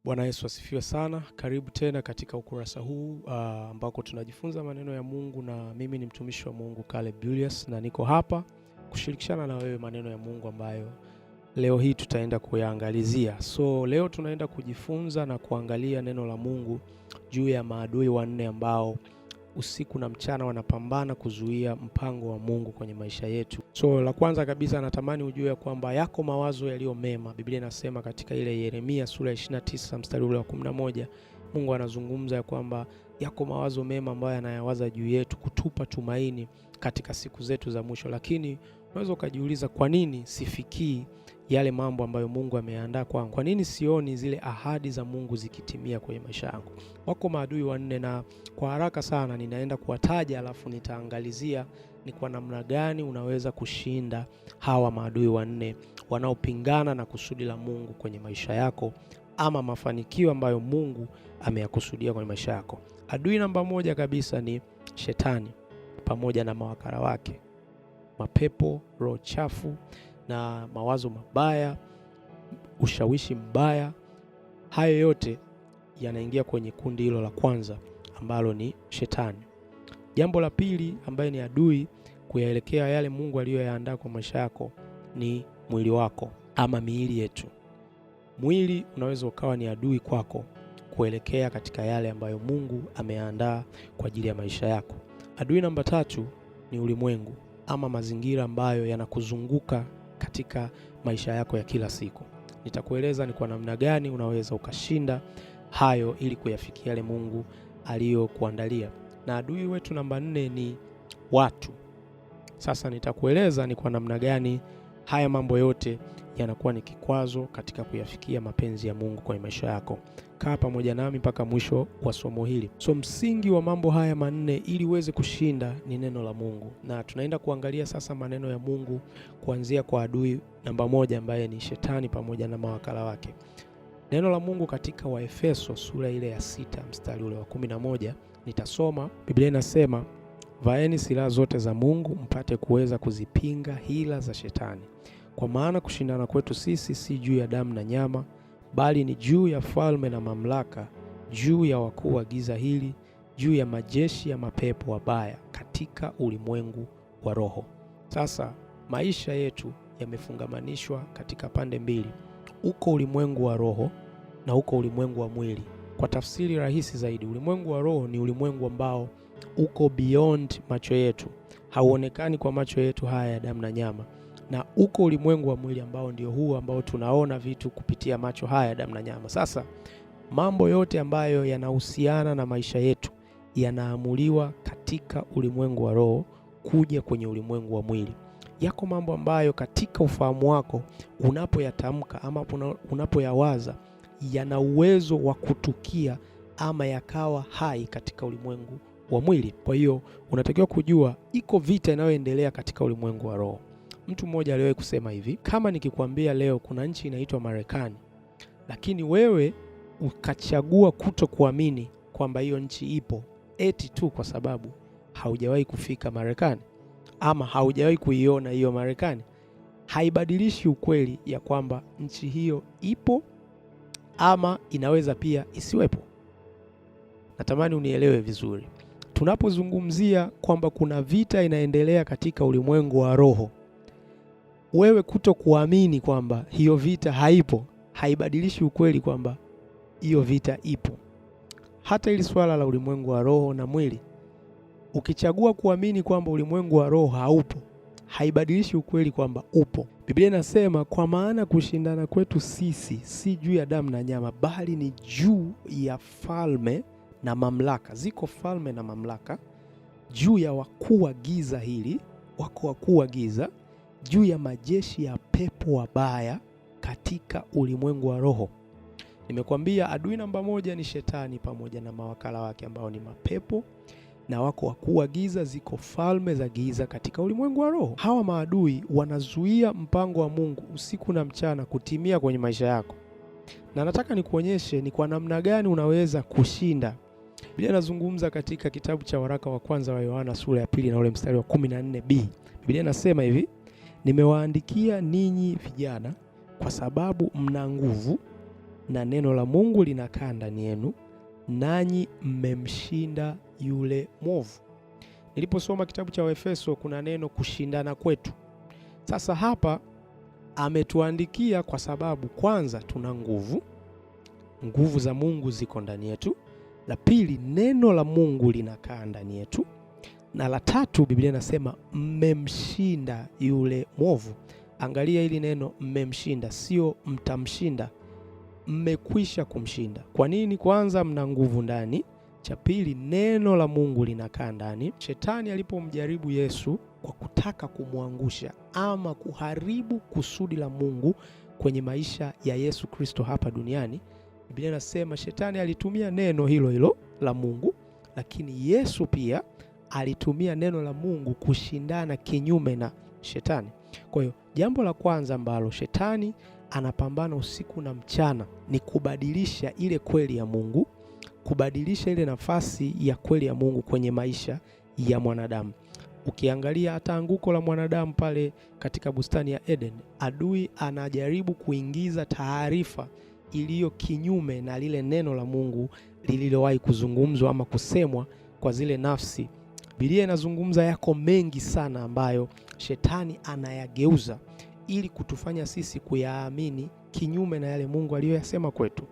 Bwana Yesu asifiwe sana. Karibu tena katika ukurasa huu ambako tunajifunza maneno ya Mungu, na mimi ni mtumishi wa Mungu Caleb Julius, na niko hapa kushirikishana na wewe maneno ya Mungu ambayo leo hii tutaenda kuyaangalizia. So leo tunaenda kujifunza na kuangalia neno la Mungu juu ya maadui wanne ambao usiku na mchana wanapambana kuzuia mpango wa Mungu kwenye maisha yetu. So la kwanza kabisa natamani ujue ya kwamba yako mawazo yaliyo mema. Biblia inasema katika ile Yeremia sura ya 29 mstari ule wa 11, Mungu anazungumza ya kwamba yako mawazo mema ambayo anayawaza juu yetu kutupa tumaini katika siku zetu za mwisho. Lakini unaweza ukajiuliza, kwa nini sifikii yale mambo ambayo Mungu ameandaa kwangu? Kwa nini sioni zile ahadi za Mungu zikitimia kwenye maisha yangu? Wako maadui wanne, na kwa haraka sana ninaenda kuwataja, alafu nitaangalizia ni kwa namna gani unaweza kushinda hawa maadui wanne wanaopingana na kusudi la Mungu kwenye maisha yako, ama mafanikio ambayo Mungu ameyakusudia kwenye maisha yako. Adui namba moja kabisa ni Shetani pamoja na mawakala wake, mapepo, roho chafu na mawazo mabaya, ushawishi mbaya. Hayo yote yanaingia kwenye kundi hilo la kwanza ambalo ni Shetani. Jambo la pili ambaye ni adui kuyaelekea yale Mungu aliyoyaandaa kwa maisha yako ni mwili wako ama miili yetu. Mwili unaweza ukawa ni adui kwako kuelekea katika yale ambayo Mungu ameandaa kwa ajili ya maisha yako. Adui namba tatu ni ulimwengu ama mazingira ambayo yanakuzunguka katika maisha yako ya kila siku. Nitakueleza ni kwa namna gani unaweza ukashinda hayo ili kuyafikia yale Mungu aliyokuandalia. Na adui wetu namba 4 ni watu. Sasa nitakueleza ni kwa namna gani haya mambo yote yanakuwa ni kikwazo katika kuyafikia mapenzi ya Mungu kwenye maisha yako. Kaa pamoja nami mpaka mwisho wa somo hili. So msingi wa mambo haya manne ili uweze kushinda ni neno la Mungu. Na tunaenda kuangalia sasa maneno ya Mungu kuanzia kwa adui namba 1 ambaye ni Shetani pamoja na mawakala wake. Neno la Mungu katika Waefeso sura ile ya 6 mstari ule wa 11, nitasoma. Biblia inasema, vaeni silaha zote za Mungu mpate kuweza kuzipinga hila za Shetani. Kwa maana kushindana kwetu sisi si juu ya damu na nyama, bali ni juu ya falme na mamlaka, juu ya wakuu wa giza hili, juu ya majeshi ya mapepo wabaya katika ulimwengu wa roho. Sasa maisha yetu yamefungamanishwa katika pande mbili. Uko ulimwengu wa roho na uko ulimwengu wa mwili. Kwa tafsiri rahisi zaidi, ulimwengu wa roho ni ulimwengu ambao uko beyond macho yetu, hauonekani kwa macho yetu haya ya damu na nyama. Na uko ulimwengu wa mwili ambao ndio huu ambao tunaona vitu kupitia macho haya ya damu na nyama. Sasa mambo yote ambayo yanahusiana na maisha yetu yanaamuliwa katika ulimwengu wa roho kuja kwenye ulimwengu wa mwili. Yako mambo ambayo katika ufahamu wako unapoyatamka ama unapoyawaza yana uwezo wa kutukia ama yakawa hai katika ulimwengu wa mwili. Kwa hiyo unatakiwa kujua iko vita inayoendelea katika ulimwengu wa roho. Mtu mmoja aliwahi kusema hivi, kama nikikwambia leo kuna nchi inaitwa Marekani, lakini wewe ukachagua kutokuamini kwamba hiyo nchi ipo eti tu kwa sababu haujawahi kufika Marekani ama haujawahi kuiona hiyo Marekani, haibadilishi ukweli ya kwamba nchi hiyo ipo ama inaweza pia isiwepo. Natamani unielewe vizuri. Tunapozungumzia kwamba kuna vita inaendelea katika ulimwengu wa roho, wewe kutokuamini kwamba hiyo vita haipo haibadilishi ukweli kwamba hiyo vita ipo. Hata ili swala la ulimwengu wa roho na mwili, ukichagua kuamini kwamba ulimwengu wa roho haupo haibadilishi ukweli kwamba upo. Biblia inasema, kwa maana kushindana kwetu sisi si juu ya damu na nyama, bali ni juu ya falme na mamlaka. Ziko falme na mamlaka, juu ya wakuu wa giza hili, wako wakuu wa giza, juu ya majeshi ya pepo wabaya katika ulimwengu wa roho. Nimekwambia adui namba 1 ni Shetani pamoja na mawakala wake ambao ni mapepo, na wako wakuu wa giza, ziko falme za giza katika ulimwengu wa roho. Hawa maadui wanazuia mpango wa Mungu usiku na mchana kutimia kwenye maisha yako. Na nataka nikuonyeshe ni kwa namna gani unaweza kushinda. Biblia inazungumza katika kitabu cha waraka wa kwanza wa Yohana sura ya 2 na ule mstari wa 14b. Biblia inasema hivi, nimewaandikia ninyi vijana kwa sababu mna nguvu, na neno la Mungu linakaa ndani yenu, nanyi mmemshinda yule mwovu. Niliposoma kitabu cha Waefeso kuna neno kushindana kwetu. Sasa hapa ametuandikia kwa sababu kwanza tuna nguvu za Mungu ziko ndani yetu. La pili, neno la Mungu linakaa ndani yetu. Na la tatu, Biblia inasema mmemshinda yule mwovu. Angalia hili neno mmemshinda, sio mtamshinda. Mmekwisha kumshinda. Kwa nini? Kwanza mna nguvu ndani. Cha pili, neno la Mungu linakaa ndani. Shetani alipomjaribu Yesu kwa kutaka kumwangusha ama kuharibu kusudi la Mungu kwenye maisha ya Yesu Kristo hapa duniani, Biblia inasema shetani alitumia neno hilo la Mungu, lakini Yesu pia alitumia neno la Mungu kushindana kinyume na shetani. Kwa hiyo jambo la kwanza ambalo shetani anapambana usiku na mchana ni kubadilisha ile kweli ya Mungu, kubadilisha ile nafasi ya kweli ya Mungu kwenye maisha ya mwanadamu. Ukiangalia hata anguko la mwanadamu pale katika bustani ya Eden, adui anajaribu kuingiza taarifa iliyo kinyume na lile neno la Mungu lililowahi kuzungumzwa ama kusemwa kwa zile nafsi. Biblia inazungumza yako mengi sana ambayo shetani anayageuza ili kutufanya sisi kuyaamini kinyume na yale Mungu aliyoyasema kwetu.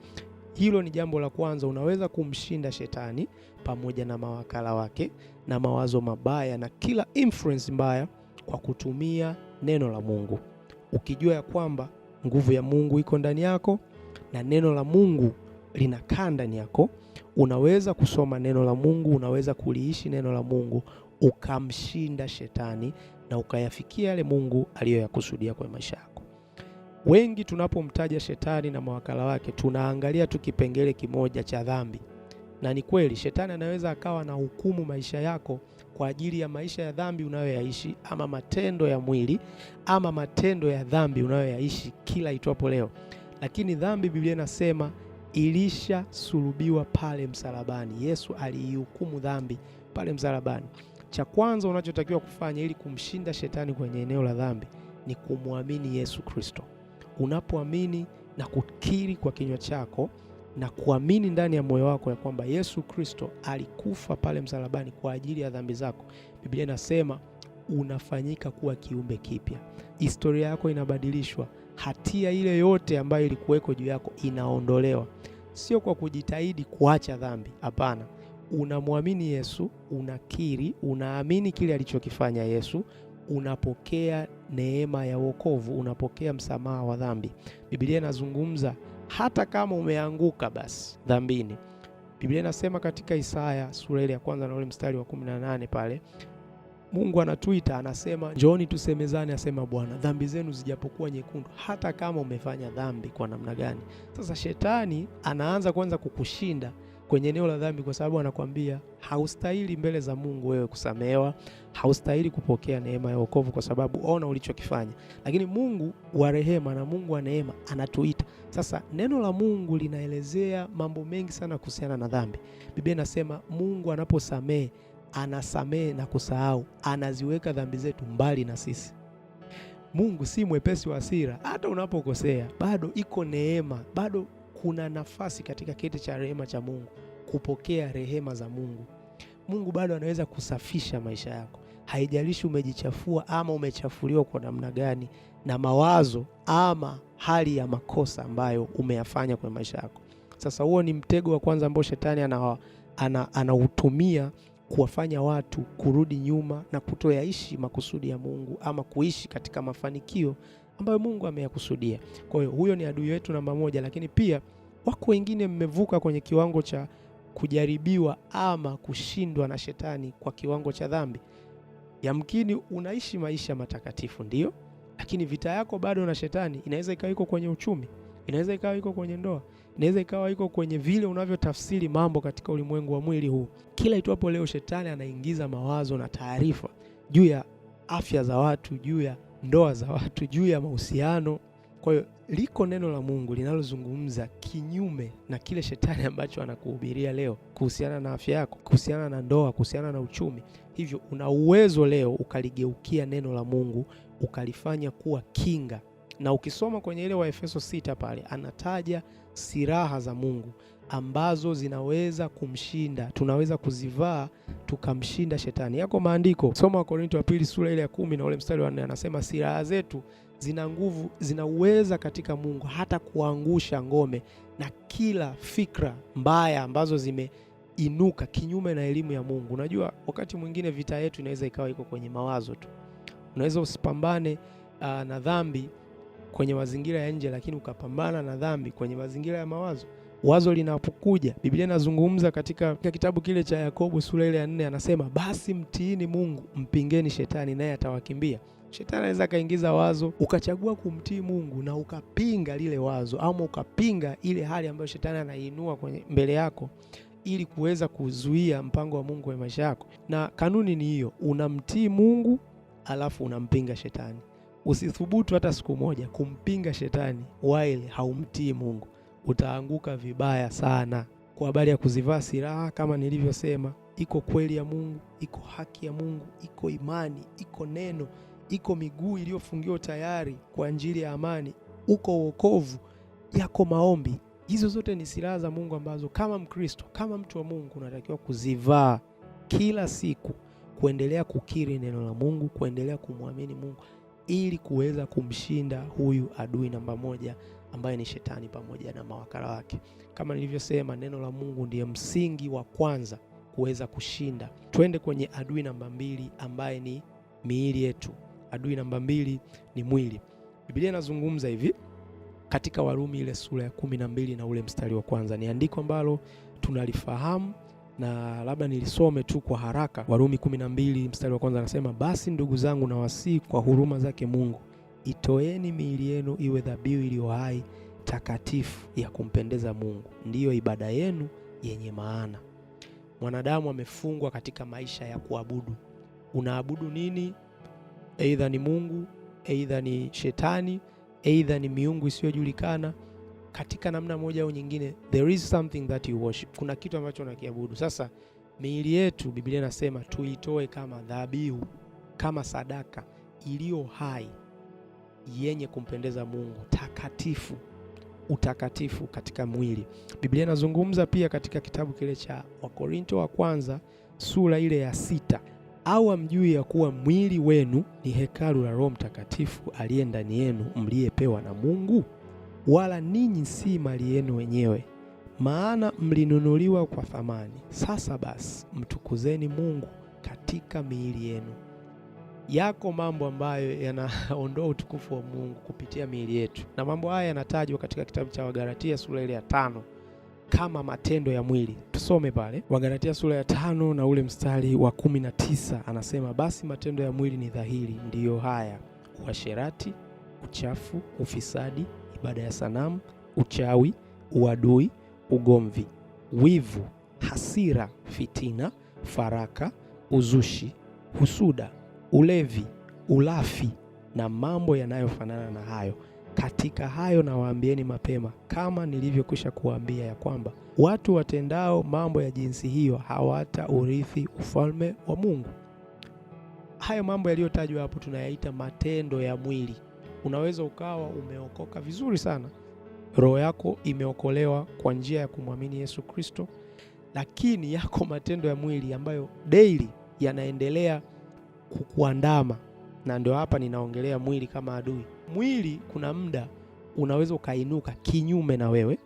Hilo ni jambo la kwanza. Unaweza kumshinda shetani pamoja na mawakala wake na mawazo mabaya na kila influence mbaya kwa kutumia neno la Mungu. Ukijua ya kwamba nguvu ya Mungu iko ndani yako na neno la Mungu linakaa ndani yako, unaweza kusoma neno la Mungu, unaweza kuliishi neno la Mungu, ukamshinda shetani na ukayafikia yale Mungu aliyoyakusudia kwa maisha yako. Wengi tunapomtaja shetani na mawakala wake tunaangalia tu kipengele kimoja cha dhambi. Na ni kweli shetani anaweza akawa na hukumu maisha yako kwa ajili ya maisha ya dhambi unayoyaishi, ama matendo ya mwili ama matendo ya dhambi unayoyaishi kila itwapo leo. Lakini dhambi, Biblia inasema, ilishasulubiwa pale msalabani. Yesu aliihukumu dhambi pale msalabani. Cha kwanza unachotakiwa kufanya ili kumshinda shetani kwenye eneo la dhambi ni kumwamini Yesu Kristo. Unapoamini na kukiri kwa kinywa chako na kuamini ndani ya moyo wako ya kwamba Yesu Kristo alikufa pale msalabani kwa ajili ya dhambi zako, Biblia inasema unafanyika kuwa kiumbe kipya. Historia yako inabadilishwa. Hatia ile yote ambayo ilikuweko juu yako inaondolewa. Sio kwa kujitahidi kuacha dhambi, hapana. Unamwamini Yesu, unakiri, unaamini kile alichokifanya Yesu, unapokea neema ya wokovu, unapokea msamaha wa dhambi. Biblia inazungumza hata kama umeanguka basi dhambini. Biblia inasema katika Isaya sura ile ya kwanza na ule mstari wa 18 pale, Mungu anatuita, anasema njooni tusemezane, asema Bwana, dhambi zenu zijapokuwa nyekundu, hata kama umefanya dhambi kwa namna gani. Sasa shetani anaanza kwanza kukushinda kwenye eneo la dhambi kwa sababu anakuambia haustahili mbele za Mungu wewe kusamehewa, haustahili kupokea neema ya wokovu kwa sababu ona ulichokifanya. Lakini Mungu wa rehema na Mungu wa neema anatuita. Sasa neno la Mungu linaelezea mambo mengi sana kuhusiana na dhambi. Biblia inasema Mungu anaposamehe, anasamehe na kusahau, anaziweka dhambi zetu mbali na sisi. Mungu si mwepesi wa hasira. Hata unapokosea bado iko neema, bado kuna nafasi katika kiti cha rehema cha Mungu kupokea rehema za Mungu. Mungu bado anaweza kusafisha maisha yako. Haijalishi umejichafua ama umechafuliwa kwa namna gani na mawazo ama hali ya makosa ambayo umeyafanya kwa maisha yako. Sasa huo ni mtego wa kwanza ambao shetani anautumia kuwafanya watu kurudi nyuma na kutoyaishi makusudi ya Mungu ama kuishi katika mafanikio ambayo Mungu ameyakusudia. Kwa hiyo huyo ni adui wetu namba moja, lakini pia wako wengine mmevuka kwenye kiwango cha kujaribiwa ama kushindwa na shetani kwa kiwango cha dhambi. Yamkini unaishi maisha matakatifu ndio, lakini vita yako bado na shetani inaweza ikawa iko kwenye uchumi, inaweza ikawa iko kwenye ndoa, inaweza ikawa iko kwenye vile unavyotafsiri mambo katika ulimwengu wa mwili huu. Kila itwapo leo shetani anaingiza mawazo na taarifa juu ya afya za watu, juu ya ndoa za watu, juu ya mahusiano. Kwa hiyo liko neno la Mungu linalozungumza kinyume na kile shetani ambacho anakuhubiria leo kuhusiana na afya yako, kuhusiana na ndoa, kuhusiana na uchumi. Hivyo una uwezo leo ukaligeukia neno la Mungu, ukalifanya kuwa kinga Na ukisoma kwenye ile Waefeso 6 pale anataja silaha za Mungu ambazo zinaweza kumshinda, tunaweza kuzivaa tukamshinda shetani. Yako maandiko, soma Wakorintho wa pili sura ile ya 10 na ule mstari wa 4, anasema silaha zetu zina nguvu, zinaweza katika Mungu hata kuangusha ngome na kila fikra mbaya ambazo zimeinuka kinyume na elimu ya Mungu. Unajua wakati mwingine vita yetu inaweza ikawa iko kwenye mawazo tu. Unaweza usipambane na dhambi kwenye mazingira ya nje, lakini ukapambana na dhambi kwenye mazingira ya mawazo. Wazo linapokuja, Biblia inazungumza katika kitabu kile cha Yakobo sura ile ya 4, anasema basi mtiini Mungu, mpingeni shetani naye atawakimbia. Shetani anaweza kaingiza wazo, ukachagua kumtii Mungu na ukapinga lile wazo, ama ukapinga ile hali ambayo shetani anaiinua kwenye mbele yako ili kuweza kuzuia mpango wa Mungu kwenye maisha yako. Na kanuni ni hiyo, unamtii Mungu alafu unampinga shetani. Usithubutu hata siku moja kumpinga shetani while haumtii Mungu. Utaanguka vibaya sana. Kwa habari ya kuzivaa silaha, kama nilivyosema, iko kweli ya Mungu, iko haki ya Mungu, iko imani, iko neno, iko miguu iliyofungiwa tayari kwa ajili ya amani, uko wokovu, yako maombi. Hizo zote ni silaha za Mungu ambazo kama Mkristo, kama mtu wa Mungu unatakiwa kuzivaa kila siku, kuendelea kukiri neno la Mungu, kuendelea kumwamini Mungu ili kuweza kumshinda huyu adui namba moja ambaye ni shetani pamoja na mawakala wake. Kama nilivyosema, neno la Mungu ndiye msingi wa kwanza kuweza kushinda. Twende kwenye adui namba 2 ambaye ni miili yetu. Adui namba 2 ni mwili. Biblia inazungumza hivi katika Warumi ile sura ya 12 na ule mstari wa kwanza. Ni andiko ambalo tunalifahamu na labda nilisome tu kwa haraka. Warumi 12 mstari wa kwanza anasema, basi ndugu zangu nawasihi kwa huruma zake Mungu, itoeni miili yenu iwe dhabihu iliyo hai, takatifu, ya kumpendeza Mungu, ndiyo ibada yenu yenye maana. Mwanadamu amefungwa katika maisha ya kuabudu. Unaabudu nini? Aidha ni Mungu, aidha ni shetani, aidha ni miungu isiyojulikana. Katika namna moja au nyingine, there is something that you worship. Kuna kitu ambacho unakiabudu. Sasa miili yetu, Biblia inasema tuitoe kama dhabihu, kama sadaka iliyo hai, yenye kumpendeza Mungu, takatifu. Utakatifu katika mwili. Biblia inazungumza pia katika kitabu kile cha Wakorintho wa kwanza sura ile ya 6, au hamjui ya kuwa mwili wenu ni hekalu la Roho Mtakatifu aliye ndani yenu, mliyepewa na Mungu, wala ninyi si mali yenu wenyewe, maana mlinunuliwa kwa thamani. Sasa basi mtukuzeni Mungu katika miili yenu. Yako mambo ambayo yanaondoa utukufu wa Mungu kupitia miili yetu, na mambo haya yanatajwa katika kitabu cha Wagalatia sura ile ya 5 kama matendo ya mwili. Tusome pale Wagalatia sura ya 5 na ule mstari wa 19, anasema basi matendo ya mwili ni dhahiri, ndiyo haya: uasherati, uchafu, ufisadi, ibada ya sanamu, uchawi, uadui, ugomvi, wivu, hasira, fitina, faraka, uzushi, husuda, ulevi, ulafi na mambo yanayofanana na hayo. Katika hayo nawaambieni mapema, kama nilivyokwisha kuwaambia, ya kwamba watu watendao mambo ya jinsi hiyo hawataurithi ufalme wa Mungu. Hayo mambo yaliyotajwa hapo tunayaita matendo ya mwili. Unaweza ukawa umeokoka vizuri sana, roho yako imeokolewa kwa njia ya kumwamini Yesu Kristo, lakini yako matendo ya mwili ambayo daily yanaendelea kukuandama. Na ndio hapa ninaongelea mwili kama adui. Mwili kuna muda unaweza ukainuka kinyume na wewe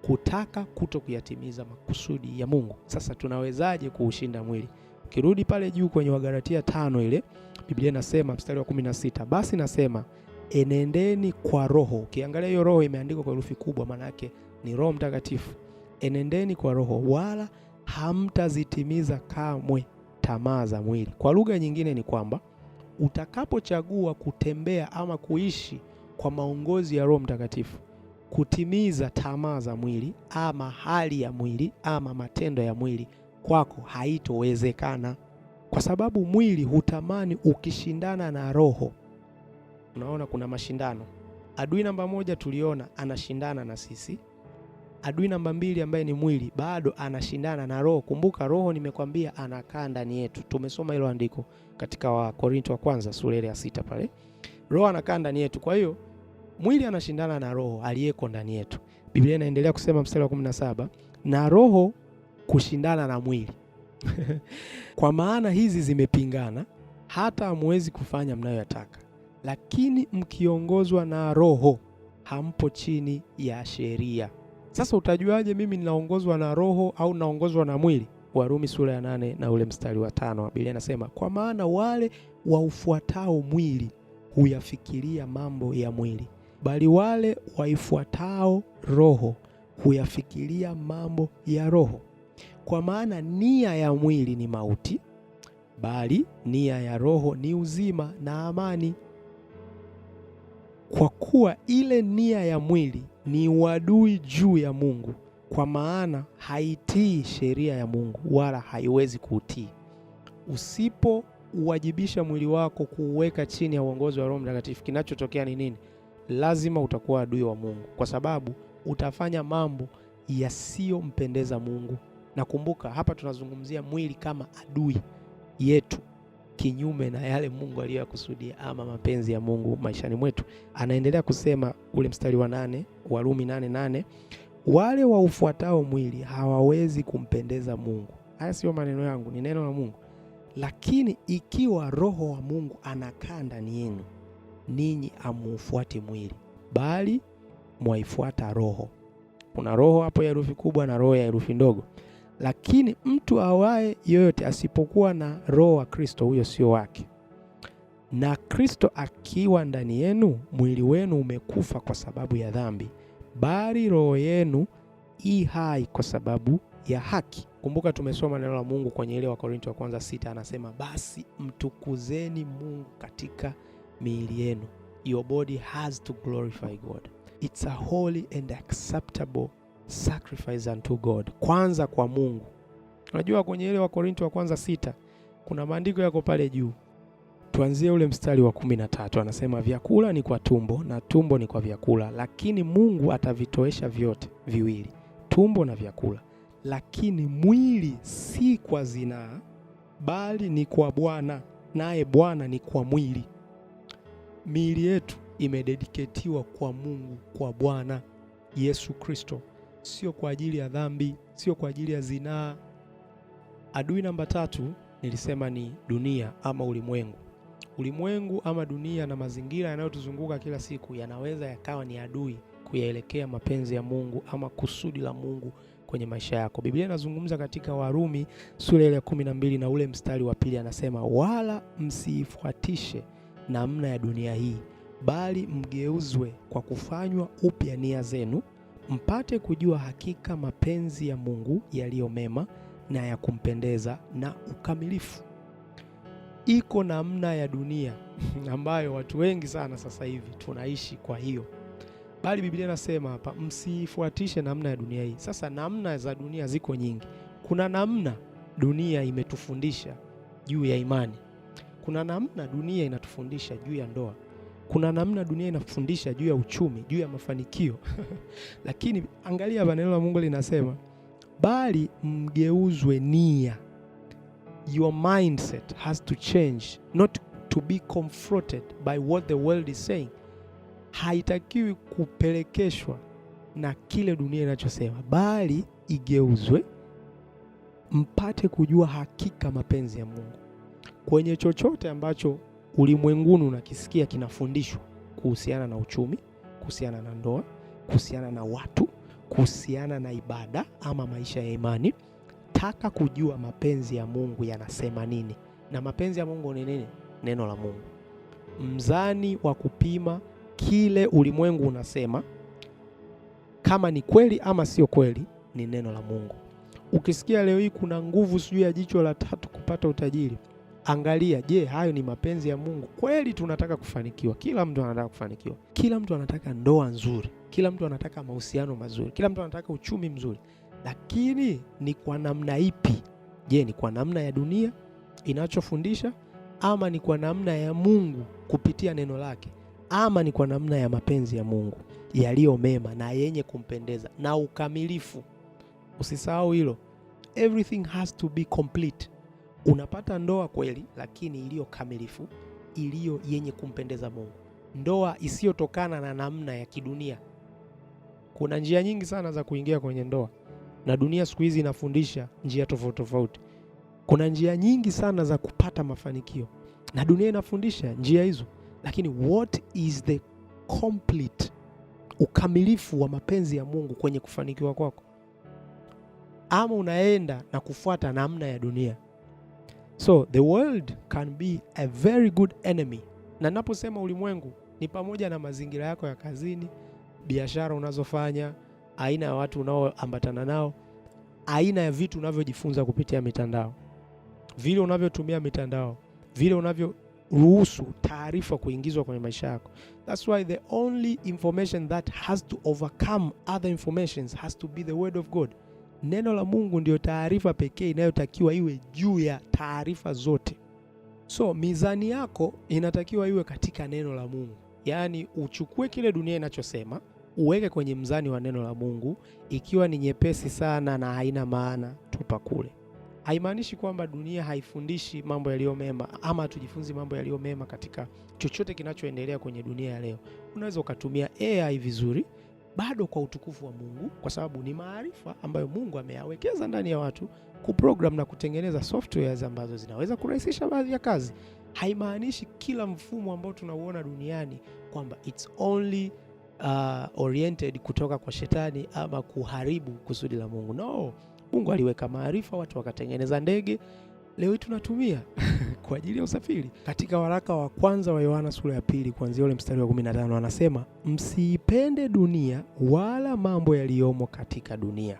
kutaka kuto kuyatimiza makusudi ya Mungu. Sasa tunawezaje kuushinda mwili? Ukirudi pale juu kwenye Wagalatia 5 ile, Biblia inasema mstari wa 16, basi nasema enendeni kwa Roho. Ukiangalia hiyo Roho imeandikwa kwa herufi kubwa, maana yake ni Roho Mtakatifu. Enendeni kwa Roho, wala hamtazitimiza kamwe tamaa za mwili. Kwa lugha nyingine ni kwamba utakapochagua kutembea ama kuishi kwa maongozi ya Roho Mtakatifu, kutimiza tamaa za mwili ama hali ya mwili ama matendo ya mwili kwako haitowezekana, kwa sababu mwili hutamani ukishindana na roho. Unaona kuna mashindano. Adui namba 1 tuliona anashindana na sisi. Adui namba 2 ambaye ni mwili bado anashindana na roho. Kumbuka roho nimekwambia anakaa ndani yetu. Tumesoma hilo andiko katika Wakorintho wa kwanza sura ya 6 pale. Roho anakaa ndani yetu. Kwa hiyo Mwili anashindana na roho aliyeko ndani yetu. Biblia inaendelea kusema mstari wa 17, na roho kushindana na mwili. Kwa maana hizi zimepingana, hata hamwezi kufanya mnayoyataka. Lakini mkiongozwa na roho, hampo chini ya sheria. Sasa utajuaje mimi ninaongozwa na roho au naongozwa na mwili? Warumi sura ya 8 na ule mstari wa 5, Biblia inasema, kwa maana wale waufuatao mwili huyafikiria mambo ya mwili, bali wale waifuatao roho huyafikiria mambo ya roho. Kwa maana nia ya mwili ni mauti, bali nia ya roho ni uzima na amani. Kwa kuwa ile nia ya mwili ni uadui juu ya Mungu, kwa maana haitii sheria ya Mungu, wala haiwezi kuutii. Usipouwajibisha mwili wako kuuweka chini ya uongozi wa Roho Mtakatifu, kinachotokea ni nini? Lazima utakuwa adui wa Mungu, kwa sababu utafanya mambo yasiyompendeza Mungu. Na kumbuka, hapa tunazungumzia mwili kama adui yetu, kinyume na yale Mungu aliyokusudia ama mapenzi ya Mungu maishani mwetu. Anaendelea kusema ule mstari wa 8, Warumi 8:8, wale waufuatao mwili hawawezi kumpendeza Mungu. Haya sio maneno yangu, ni neno la Mungu. Lakini ikiwa Roho wa Mungu anakaa ndani yenu, ninyi hamufuati mwili, bali mwaifuata Roho. Kuna roho hapo ya herufi kubwa na roho ya herufi ndogo. Lakini mtu awaye yoyote asipokuwa na Roho wa Kristo, huyo sio wake. Na Kristo akiwa ndani yenu, mwili wenu umekufa kwa sababu ya dhambi, bali roho yenu i hai kwa sababu ya haki. Kumbuka tumesoma neno la Mungu kwenye ile Wakorintho wa kwanza 6, anasema basi mtukuzeni Mungu katika miili yenu. Your body has to glorify God. It's a holy and acceptable sacrifice unto God. Kwanza kwa Mungu. Unajua kwenye ile Wakorintho wa kwanza 6 kuna maandiko yako pale juu. Tuanzie ule mstari wa 13, anasema vyakula ni kwa tumbo na tumbo ni kwa vyakula, lakini Mungu atavitoesha vyote viwili, tumbo na vyakula. Lakini mwili si kwa zinaa, bali ni kwa Bwana, naye Bwana ni kwa mwili. Miili yetu imedediketiwa kwa Mungu, kwa Bwana Yesu Kristo, sio kwa ajili ya dhambi, sio kwa ajili ya zinaa. Adui namba 3 nilisema ni dunia ama ulimwengu. Ulimwengu ama dunia na mazingira yanayotuzunguka kila siku yanaweza yakawa ni adui kuyaelekea mapenzi ya Mungu ama kusudi la Mungu kwenye maisha yako. Biblia inazungumza katika Warumi sura ya 12 na ule mstari wa 2, anasema wala msiifuatishe namna ya dunia hii, bali mgeuzwe kwa kufanywa upya nia zenu, mpate kujua hakika mapenzi ya Mungu yaliyo mema na ya kumpendeza na ukamilifu. Iko namna ya dunia ambayo watu wengi sana sasa hivi tunaishi kwa hiyo. Bali Biblia inasema hapa msifuatishe namna ya dunia hii. Sasa namna za dunia ziko nyingi. Kuna namna dunia imetufundisha juu ya imani. Kuna namna dunia inatufundisha juu ya ndoa. Kuna namna dunia inafundisha juu ya uchumi, juu ya mafanikio. Lakini angalia hapa neno la Mungu linasema bali mgeuzwe nia. Your mindset has to change, not to be confronted by what the world is saying. Haitakiwi kupelekeshwa na kile dunia inachosema, bali igeuzwe mpate kujua hakika mapenzi ya Mungu. Kwenye chochote ambacho ulimwenguni unakisikia kinafundishwa kuhusiana na uchumi, kuhusiana na ndoa, kuhusiana na watu, kuhusiana na ibada ama maisha ya imani, taka kujua mapenzi ya Mungu yanasema nini. Na mapenzi ya Mungu ni nini? Neno la Mungu. Mzani wa kupima kile ulimwengu unasema kama ni kweli ama sio kweli ni neno la Mungu. Ukisikia leo hii kuna nguvu sijui ya jicho la tatu kupata utajiri, angalia, je, hayo ni mapenzi ya Mungu? Kweli tunataka kufanikiwa, kila mtu anataka kufanikiwa, kila mtu anataka ndoa nzuri, kila mtu anataka mahusiano mazuri, kila mtu anataka uchumi mzuri, lakini ni kwa namna ipi? Je, ni kwa namna ya dunia inachofundisha, ama ni kwa namna ya Mungu kupitia neno lake, ama ni kwa namna ya mapenzi ya Mungu yaliyo mema na yenye kumpendeza na ukamilifu? Usisahau hilo. Everything has to be complete. Unapata ndoa kweli, lakini iliyo kamilifu, iliyo yenye kumpendeza Mungu. ndoa isiyotokana na namna ya kidunia. Kuna njia nyingi sana za kuingia kwenye ndoa, na dunia siku hizi inafundisha njia tofauti tofauti. Kuna njia nyingi sana za kupata mafanikio, na dunia inafundisha njia hizo. Lakini what is the complete, ukamilifu wa mapenzi ya Mungu kwenye kufanikiwa kwako? Ama unaenda na kufuata namna ya dunia? So the world can be a very good enemy. Na ninaposema ulimwengu ni pamoja na mazingira yako ya kazini, biashara unazofanya, aina ya watu unaoambatana nao, aina ya vitu unavyojifunza kupitia mitandao, vile unavyotumia mitandao, vile unavyoruhusu taarifa kuingizwa kwenye maisha yako. That's why the only information that has to overcome other informations has to be the word of God. Neno la Mungu ndio taarifa pekee inayotakiwa iwe juu ya taarifa zote. So mizani yako inatakiwa iwe katika neno la Mungu. Yaani uchukue kile dunia inachosema, uweke kwenye mzani wa neno la Mungu. Ikiwa ni nyepesi sana na haina maana, tupa kule. Haimaanishi kwamba dunia haifundishi mambo yaliyo mema, ama tujifunzi mambo yaliyo mema katika chochote kinachoendelea kwenye dunia ya leo. Unaweza ukatumia AI vizuri, bado kwa utukufu wa Mungu, kwa sababu ni maarifa ambayo Mungu ameyawekeza ndani ya watu kuprogram na kutengeneza softwares ambazo zinaweza kurahisisha baadhi ya kazi. Haimaanishi kila mfumo ambao tunauona duniani kwamba it's only oriented kutoka kwa shetani ama kuharibu kusudi la Mungu. No, Mungu aliweka maarifa, watu wakatengeneza ndege, leo tunatumia kwa ajili ya usafiri. Katika waraka wa kwanza wa Yohana sura ya 2 kuanzia ule mstari wa 15 anasema, msiipende dunia wala mambo yaliyomo katika dunia.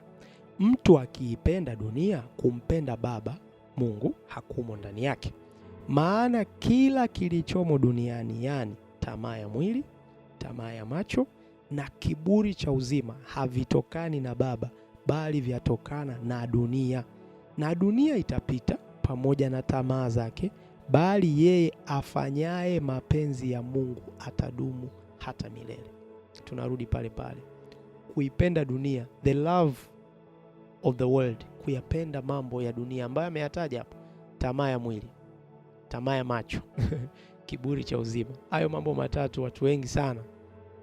Mtu akiipenda dunia, kumpenda Baba Mungu hakumo ndani yake. Maana kila kilichomo duniani, yani tamaa ya mwili, tamaa ya macho na kiburi cha uzima, havitokani na Baba, bali vyatokana na dunia. Na dunia itapita pamoja na tamaa zake, bali yeye afanyaye mapenzi ya Mungu atadumu hata milele. Tunarudi pale pale, kuipenda dunia, the love of the world, kuyapenda mambo ya dunia ambayo ameyataja hapo: tamaa ya mwili, tamaa ya macho kiburi cha uzima. Hayo mambo matatu watu wengi sana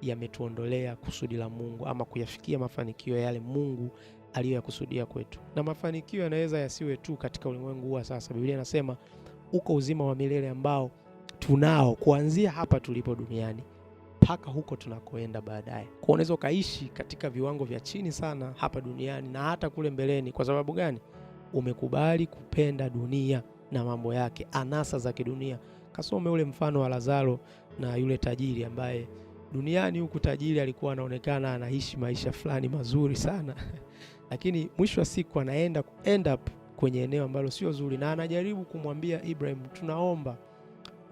yametuondolea kusudi la Mungu, ama kuyafikia mafanikio yale Mungu aliyoyakusudia kwetu. Na mafanikio yanaweza yasiwe tu katika ulimwengu wa sasa. Biblia inasema uko uzima wa milele ambao tunao kuanzia hapa tulipo duniani mpaka huko tunakoenda baadaye. Kwa unaweza ukaishi katika viwango vya chini sana hapa duniani na hata kule mbeleni. Kwa sababu gani? Umekubali kupenda dunia na mambo yake, anasa za kidunia. Kasome ule mfano wa Lazaro na yule tajiri ambaye duniani huku tajiri alikuwa anaonekana anaishi maisha fulani mazuri sana lakini mwisho wa siku anaenda end up kwenye eneo ambalo sio zuri, na anajaribu kumwambia Ibrahim, tunaomba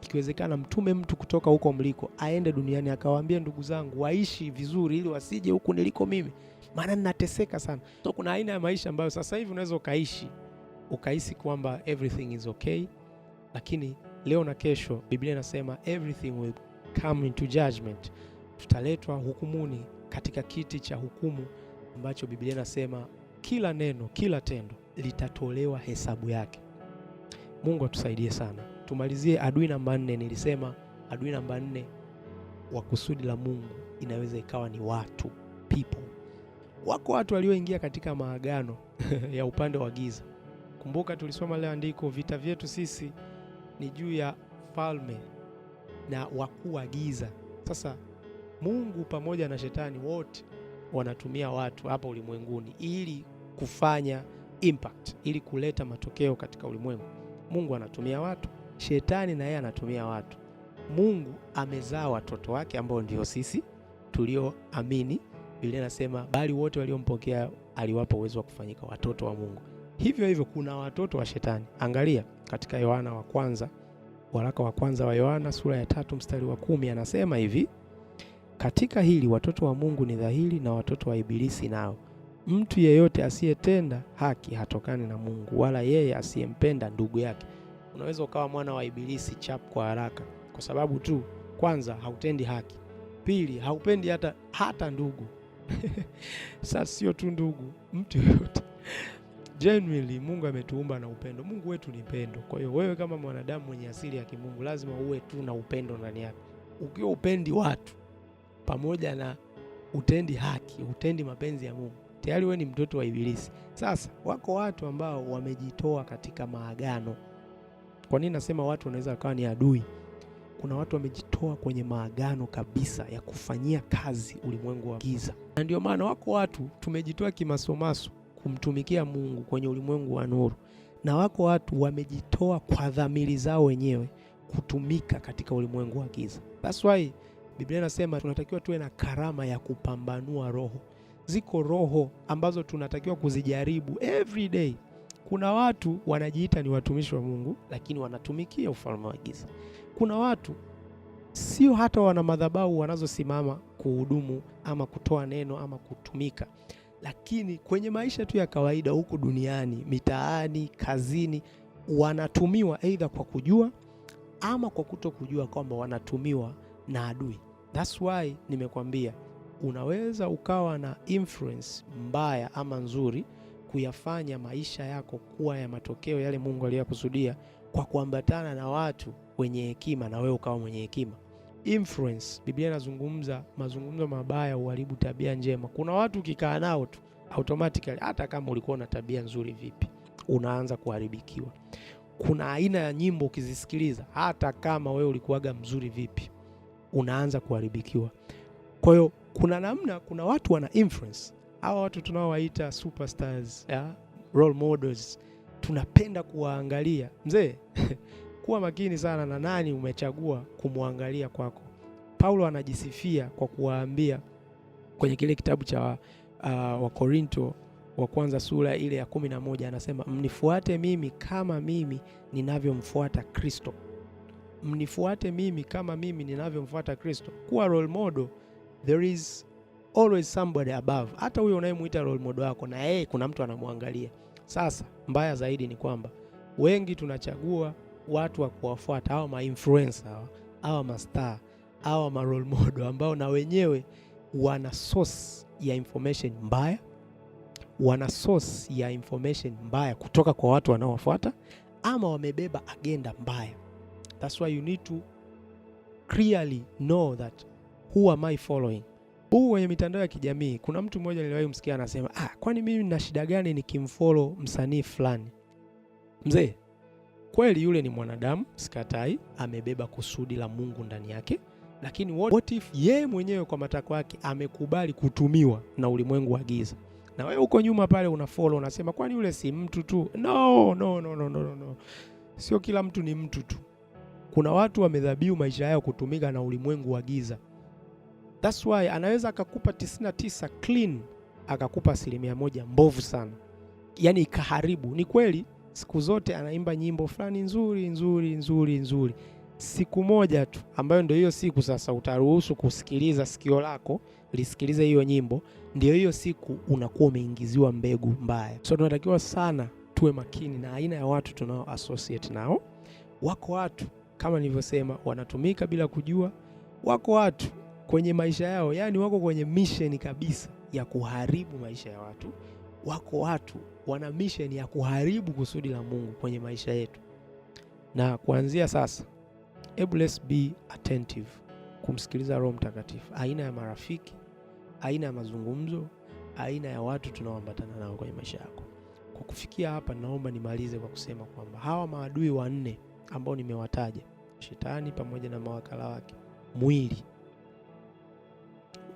ikiwezekana mtume mtu kutoka huko mliko aende duniani akawaambia ndugu zangu waishi vizuri, ili wasije huku niliko mimi, maana ninateseka sana. So kuna aina ya maisha ambayo sasa hivi unaweza ukaishi kwamba everything is okay, lakini leo na kesho Biblia inasema everything will come into judgment. Tutaletwa hukumuni, katika kiti cha hukumu ambacho Biblia inasema kila neno, kila tendo litatolewa hesabu yake. Mungu atusaidie sana. Tumalizie adui namba 4. Nilisema adui namba 4 wa kusudi la Mungu inaweza ikawa ni watu, people. Wako watu walioingia katika maagano ya upande wa giza. Kumbuka tulisoma leo andiko, vita vyetu sisi ni juu ya falme na wakuu wa giza. Sasa Mungu pamoja na shetani wote wanatumia watu hapa ulimwenguni ili kufanya impact, ili kuleta matokeo katika ulimwengu. Mungu anatumia watu, shetani na yeye anatumia watu. Mungu amezaa watoto wake ambao ndio sisi tulioamini. Biblia inasema bali wote waliompokea aliwapa uwezo wa kufanyika watoto wa Mungu. Hivyo hivyo kuna watoto wa shetani. Angalia katika Yohana wa kwanza, waraka wa kwanza wa Yohana sura ya 3 mstari wa 10 anasema hivi: katika hili watoto wa Mungu ni dhahiri na watoto wa Ibilisi nao. Mtu yeyote asiyetenda haki hatokani na Mungu, wala yeye asiyempenda ndugu yake. Unaweza ukawa mwana wa Ibilisi chap kwa haraka kwa sababu tu kwanza hautendi haki, pili haupendi hata ndugu sasa sio tu ndugu, mtu yeyote. Genuinely Mungu ametuumba na upendo. Mungu wetu ni pendo. Kwa hiyo wewe kama mwanadamu mwenye asili ya kimungu lazima uwe tu na upendo ndani yako. ukiwa upendi watu pamoja na utendi haki, utendi mapenzi ya Mungu, tayari wewe ni mtoto wa Ibilisi. Sasa wako watu ambao wamejitoa katika maagano. Kwa nini nasema watu wanaweza kuwa ni adui? Kuna watu wamejitoa kwenye maagano kabisa ya kufanyia kazi ulimwengu wa giza. Na ndio maana wako watu tumejitoa kimasomaso kumtumikia Mungu kwenye ulimwengu wa nuru. Na wako watu wamejitoa kwa dhamiri zao wenyewe kutumika katika ulimwengu wa giza. That's why Biblia inasema tunatakiwa tuwe na karama ya kupambanua roho. Ziko roho ambazo tunatakiwa kuzijaribu every day. Kuna watu wanajiita ni watumishi wa Mungu lakini wanatumikia ufalme wa giza. Kuna watu sio hata wana madhabahu wanazosimama kuhudumu ama kutoa neno ama kutumika, lakini kwenye maisha tu ya kawaida huku duniani, mitaani, kazini, wanatumiwa aidha kwa kujua ama kwa kutokujua kwamba wanatumiwa na adui. That's why nimekwambia unaweza ukawa na influence mbaya ama nzuri kuyafanya maisha yako kuwa ya matokeo yale Mungu aliyokusudia kwa kuambatana na watu wenye hekima na wewe ukawa mwenye hekima. Influence, Biblia inazungumza mazungumzo mabaya huharibu tabia njema. Kuna watu ukikaa nao tu automatically, hata kama ulikuwa na tabia nzuri vipi, unaanza kuharibikiwa. Kuna aina ya nyimbo ukizisikiliza, hata kama wewe ulikuwaga mzuri vipi, unaanza kuharibikiwa. Kwa hiyo kuna watu wana influence. Hawa watu tunaowaita superstars, role models, tunapenda kuwaangalia. Mzee, kuwa makini sana na nani umechagua kumwangalia kwako. Paulo anajisifia kwa kuwaambia kwenye kile kitabu cha Wakorinto wa kwanza sura ile ya 11, anasema mnifuate mimi kama mimi ninavyomfuata Kristo. Mnifuate mimi kama mimi ninavyomfuata Kristo. Kuwa role model, there is always somebody above. Hata huyo unayemuita role model wako na yeye kuna mtu anamwangalia. Sasa mbaya zaidi ni kwamba wengi tunachagua watu wa kuwafuata, hawa ma-influencer, hawa ma-star, hawa ma-role model ambao na wenyewe wana source ya information mbaya, wana source ya information mbaya kutoka kwa watu wanaowafuata, ama wamebeba agenda mbaya. That's why you need to clearly know that who am I following. Kwenye mitandao ya kijamii kuna mtu mmoja niliwahi msikia anasema, kwani mimi nina shida gani nikimfollow msanii fulani? Mzee, kweli yule ni mwanadamu, sikatai, amebeba kusudi la Mungu ndani yake, lakini what if yeye mwenyewe kwa matakwa yake amekubali kutumiwa na ulimwengu wa giza? Na wewe uko nyuma pale unafollow, unasema kwani yule si mtu tu? No. Sio kila mtu ni mtu tu. Kuna watu wamedhabihu maisha yao kutumika na ulimwengu wa giza. That's why anaweza akakupa 99 clean, akakupa 1% mbovu sana, yani ikaharibu. Ni kweli siku zote anaimba nyimbo fulani nzuri, siku moja tu ambayo ndio hiyo siku sasa utaruhusu kusikiliza sikio lako lisikilize hiyo nyimbo, ndio hiyo siku unakuwa umeingiziwa mbegu mbaya. So tunatakiwa sana tuwe makini na aina ya watu tunao associate nao. Wako watu kama nilivyosema wanatumika bila kujua. Wako watu kwenye maisha yao, yani wako kwenye mission kabisa ya kuharibu maisha ya watu. Wako watu wana mission ya kuharibu kusudi la Mungu kwenye maisha yetu. Na kuanzia sasa, let's be attentive kumsikiliza Roho Mtakatifu. Aina ya marafiki, aina ya mazungumzo, aina ya watu tunaoambatana nao kwenye maisha yako. Kwa kufikia hapa, naomba nimalize kwa kusema kwamba hawa maadui 4 ambao nimewataja, Shetani pamoja na mawakala wake, mwili,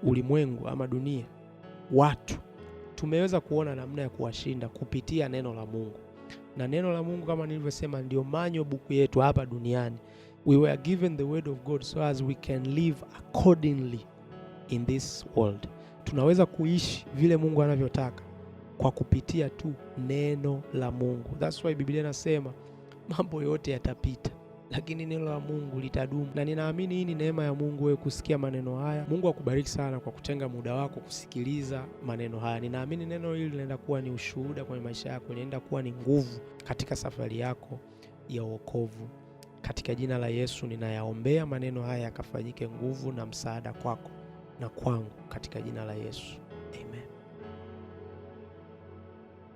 ulimwengu ama dunia, watu, tumeweza kuona namna ya kuwashinda kupitia neno la Mungu. Na neno la Mungu kama nilivyosema ndio manyo buku yetu hapa duniani. We were given the word of God so as we can live accordingly in this world. Tunaweza kuishi vile Mungu anavyotaka kwa kupitia tu neno la Mungu. That's why Biblia inasema mambo yote yatapita, lakini neno la Mungu litadumu. Na ninaamini hii ni neema ya Mungu wewe kusikia maneno haya. Mungu akubariki sana kwa kutenga muda wako kusikiliza maneno haya. Ninaamini neno hili linaenda kuwa ni ushuhuda kwenye maisha yako, linaenda kuwa ni nguvu katika safari yako ya wokovu. Katika jina la Yesu ninayaombea maneno haya yakafanyike nguvu na msaada kwako na kwangu katika jina la Yesu. Amen.